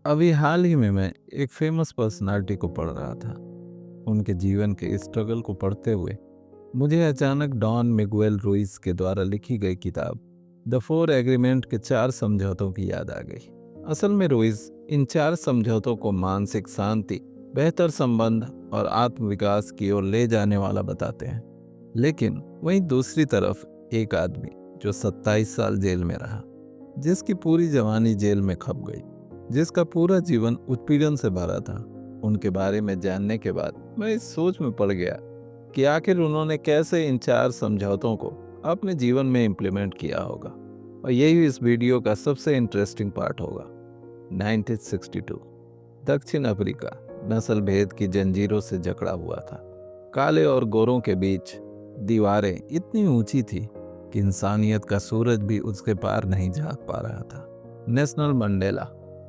अभी हाल ही में मैं एक फेमस पर्सनालिटी को पढ़ रहा था। उनके जीवन के स्ट्रगल को पढ़ते हुए मुझे अचानक डॉन मिगुएल रुइस के द्वारा लिखी गई किताब द फोर एग्रीमेंट के चार समझौतों की याद आ गई। असल में रुइस इन चार समझौतों को मानसिक शांति, बेहतर संबंध और आत्मविकास की ओर ले जाने वाला बताते हैं। लेकिन वहीं दूसरी तरफ एक आदमी जो 27 साल जेल में रहा, जिसकी पूरी जवानी जेल में खप गई, जिसका पूरा जीवन उत्पीड़न से भरा था, उनके बारे में जानने के बाद मैं इस सोच में पड़ गया कि आखिर उन्होंने कैसे इन चार समझौतों को अपने जीवन में इम्प्लीमेंट किया होगा। और यही इस वीडियो का सबसे इंटरेस्टिंग पार्ट होगा। 1962 दक्षिण अफ्रीका नस्ल भेद की जंजीरों से जकड़ा हुआ था। काले और गोरों के बीच दीवारें इतनी ऊंची थी कि इंसानियत का सूरज भी उसके पार नहीं झांक पा रहा था। नेल्सन मंडेला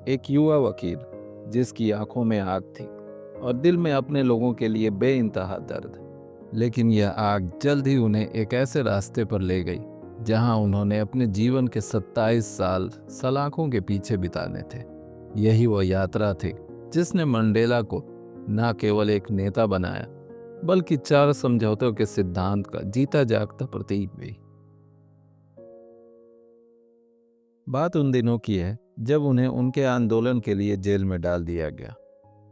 एक युवा वकील, जिसकी आंखों में आग थी और दिल में अपने लोगों के लिए बेइंतहा दर्द। लेकिन यह आग जल्द ही उन्हें एक ऐसे रास्ते पर ले गई जहां उन्होंने अपने जीवन के 27 साल सलाखों के पीछे बिताने थे। यही वह यात्रा थी जिसने मंडेला को न केवल एक नेता बनाया, बल्कि चार समझौतों के सिद्धांत का जीता जागता प्रतीक भी। बात उन दिनों की है जब उन्हें उनके आंदोलन के लिए जेल में डाल दिया गया।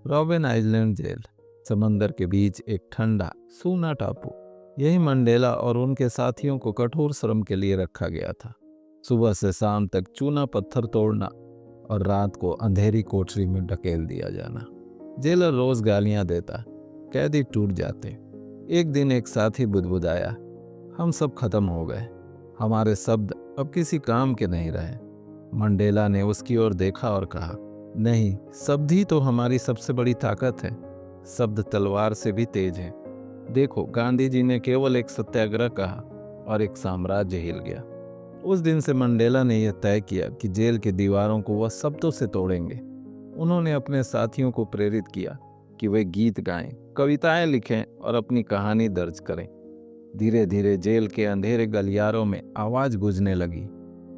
रॉबिन आइलैंड जेल, समंदर के बीच एक ठंडा सूना टापू। यही मंडेला और उनके साथियों को कठोर श्रम के लिए रखा गया था। सुबह से शाम तक चूना पत्थर तोड़ना और रात को अंधेरी कोठरी में ढकेल दिया जाना। जेलर रोज गालियां देता, कैदी टूट जाते। एक दिन एक साथी बुदबुदाया, हम सब खत्म हो गए, हमारे शब्द अब किसी काम के नहीं रहे। मंडेला ने उसकी ओर देखा और कहा, नहीं, शब्द ही तो हमारी सबसे बड़ी ताकत है। शब्द तलवार से भी तेज है। देखो, गांधी जी ने केवल एक सत्याग्रह कहा और एक साम्राज्य हिल गया। उस दिन से मंडेला ने यह तय किया कि जेल की दीवारों को वह शब्दों से तोड़ेंगे। उन्होंने अपने साथियों को प्रेरित किया कि वे गीत गाएं, कविताएं लिखें और अपनी कहानी दर्ज करें। धीरे धीरे जेल के अंधेरे गलियारों में आवाज गूंजने लगी,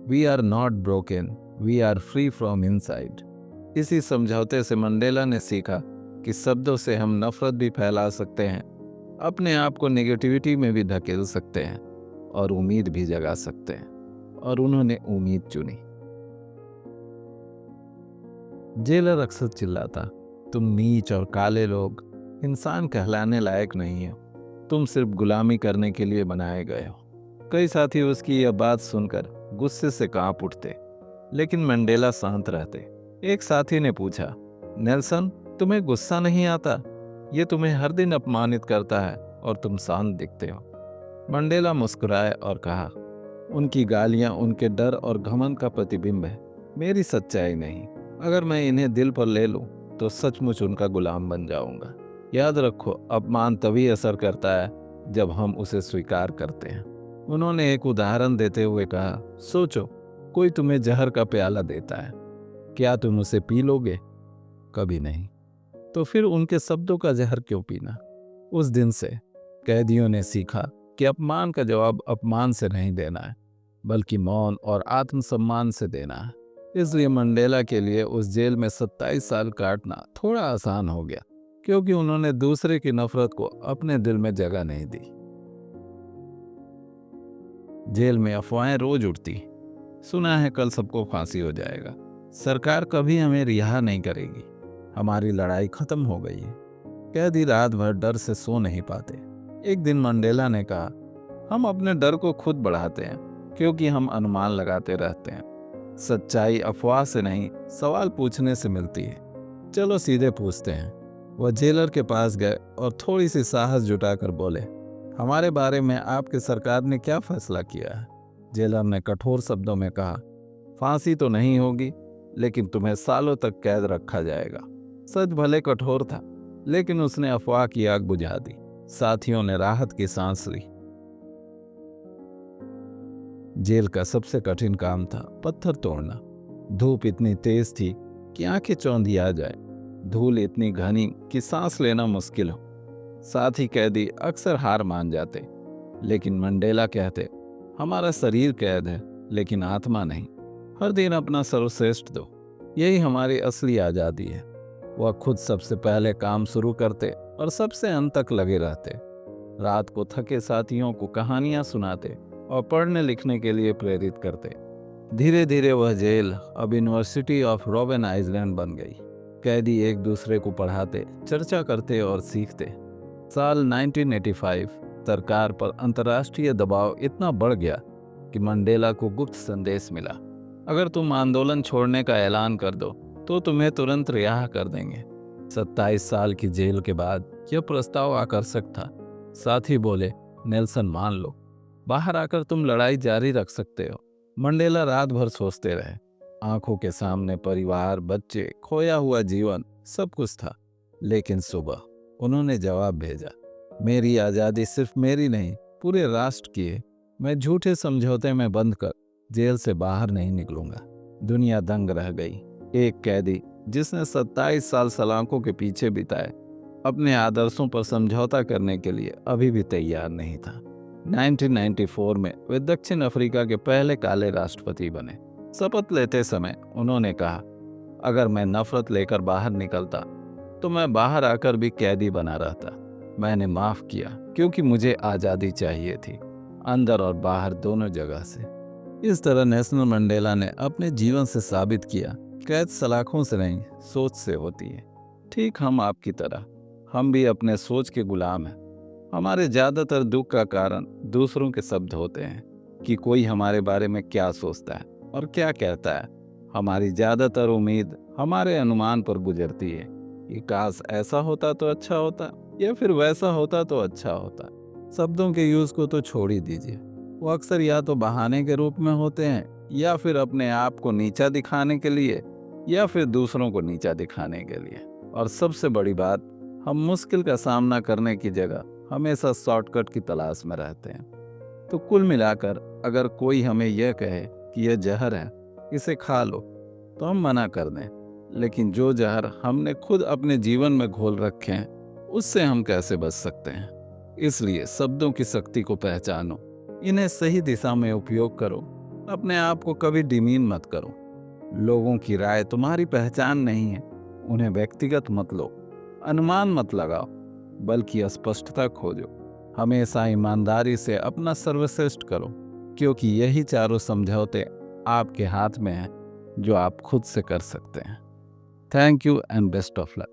we are not broken, we are free from inside. इसी समझौते से मंडेला ने सीखा कि शब्दों से हम नफरत भी फैला सकते हैं, अपने आप को नेगेटिविटी में भी धकेल सकते हैं और उम्मीद भी जगा सकते हैं। और उन्होंने उम्मीद चुनी। जेलर अक्सर चिल्लाता, तुम नीच और काले लोग इंसान कहलाने लायक नहीं हो, तुम सिर्फ गुलामी करने के लिए बनाए गए हो। कई साथी उसकी यह बात सुनकर गुस्से से कांप उठते, लेकिन मंडेला शांत रहते। एक साथी ने पूछा, नेल्सन, तुम्हें गुस्सा नहीं आता? ये तुम्हें हर दिन अपमानित करता है और तुम शांत दिखते हो। मंडेला मुस्कुराए और कहा, उनकी गालियां उनके डर और घमंड का प्रतिबिंब है, मेरी सच्चाई नहीं। अगर मैं इन्हें दिल पर ले लूं तो सचमुच उनका गुलाम बन जाऊंगा। याद रखो, अपमान तभी असर करता है जब हम उसे स्वीकार करते हैं। उन्होंने एक उदाहरण देते हुए कहा, सोचो, कोई तुम्हें जहर का प्याला देता है, क्या तुम उसे पी लोगे? कभी नहीं। तो फिर उनके शब्दों का जहर क्यों पीना? उस दिन से कैदियों ने सीखा कि अपमान का जवाब अपमान से नहीं देना है, बल्कि मौन और आत्मसम्मान से देना है। इसलिए मंडेला के लिए उस जेल में 27 साल काटना थोड़ा आसान हो गया, क्योंकि उन्होंने दूसरे की नफरत को अपने दिल में जगह नहीं दी। जेल में अफवाहें रोज उठती, सुना है कल सबको फांसी हो जाएगा, सरकार कभी हमें रिहा नहीं करेगी, हमारी लड़ाई खत्म हो गई है। कैदी रात भर डर से सो नहीं पाते। एक दिन मंडेला ने कहा, हम अपने डर को खुद बढ़ाते हैं, क्योंकि हम अनुमान लगाते रहते हैं। सच्चाई अफवाह से नहीं, सवाल पूछने से मिलती है। चलो सीधे पूछते हैं। वह जेलर के पास गए और थोड़ी सी साहस जुटाकर बोले, हमारे बारे में आपकी सरकार ने क्या फैसला किया है? जेलर ने कठोर शब्दों में कहा, फांसी तो नहीं होगी, लेकिन तुम्हें सालों तक कैद रखा जाएगा। सच भले कठोर था, लेकिन उसने अफवाह की आग बुझा दी। साथियों ने राहत की सांस ली। जेल का सबसे कठिन काम था पत्थर तोड़ना। धूप इतनी तेज थी कि आंखें चौंधी आ जाए, धूल इतनी घनी कि सांस लेना मुश्किल हो। साथी कैदी अक्सर हार मान जाते, लेकिन मंडेला कहते, हमारा शरीर कैद है, लेकिन आत्मा नहीं। हर दिन अपना सर्वश्रेष्ठ दो, यही हमारी असली आज़ादी है। वह खुद सबसे पहले काम शुरू करते और सबसे अंत तक लगे रहते। रात को थके साथियों को कहानियां सुनाते और पढ़ने लिखने के लिए प्रेरित करते। धीरे धीरे वह जेल अब यूनिवर्सिटी ऑफ रॉबिन आइलैंड बन गई। कैदी एक दूसरे को पढ़ाते, चर्चा करते और सीखते। साल 1985 सरकार पर अंतर्राष्ट्रीय दबाव इतना बढ़ गया कि मंडेला को गुप्त संदेश मिला, अगर तुम आंदोलन छोड़ने का ऐलान कर दो तो तुम्हें तुरंत रिहा कर देंगे। 27 साल की जेल के बाद यह प्रस्ताव आकर्षक था। साथी बोले, नेल्सन मान लो, बाहर आकर तुम लड़ाई जारी रख सकते हो। मंडेला रात भर सोचते रहे। आंखों के सामने परिवार, बच्चे, खोया हुआ जीवन, सब कुछ था। लेकिन सुबह उन्होंने जवाब भेजा, मेरी आज़ादी सिर्फ मेरी नहीं, पूरे राष्ट्र की है। मैं झूठे समझौते में बंद कर जेल से बाहर नहीं निकलूंगा। दुनिया दंग रह गई। एक कैदी जिसने 27 साल सलाखों के पीछे बिताए, अपने आदर्शों पर समझौता करने के लिए अभी भी तैयार नहीं था। 1994 में वे दक्षिण अफ्रीका के पहले काले राष्ट्रपति बने। शपथ लेते समय उन्होंने कहा, अगर मैं नफरत लेकर बाहर निकलता तो मैं बाहर आकर भी कैदी बना रहता। मैंने माफ किया क्योंकि मुझे आज़ादी चाहिए थी, अंदर और बाहर दोनों जगह से। इस तरह नेल्सन मंडेला ने अपने जीवन से साबित किया, कैद सलाखों से नहीं, सोच से होती है। ठीक हम आपकी तरह, हम भी अपने सोच के गुलाम हैं। हमारे ज़्यादातर दुख का कारण दूसरों के शब्द होते हैं कि कोई हमारे बारे में क्या सोचता है और क्या कहता है। हमारी ज़्यादातर उम्मीद हमारे अनुमान पर गुजरती है कि काश ऐसा होता तो अच्छा होता, या फिर वैसा होता तो अच्छा होता। शब्दों के यूज़ को तो छोड़ ही दीजिए। वो अक्सर या तो बहाने के रूप में होते हैं, या फिर अपने आप को नीचा दिखाने के लिए, या फिर दूसरों को नीचा दिखाने के लिए। और सबसे बड़ी बात, हम मुश्किल का सामना करने की जगह हमेशा शॉर्टकट की तलाश में रहते हैं। तो कुल मिलाकर अगर कोई हमें यह कहे कि यह जहर है, इसे खा लो, तो हम मना कर दें। लेकिन जो जहर हमने खुद अपने जीवन में घोल रखे हैं, उससे हम कैसे बच सकते हैं? इसलिए शब्दों की शक्ति को पहचानो, इन्हें सही दिशा में उपयोग करो। अपने आप को कभी डिमीन मत करो। लोगों की राय तुम्हारी पहचान नहीं है, उन्हें व्यक्तिगत मत लो। अनुमान मत लगाओ, बल्कि स्पष्टता खोजो। हमेशा ईमानदारी से अपना सर्वश्रेष्ठ करो, क्योंकि यही चारों समझौते आपके हाथ में हैं जो आप खुद से कर सकते हैं। Thank you and best of luck.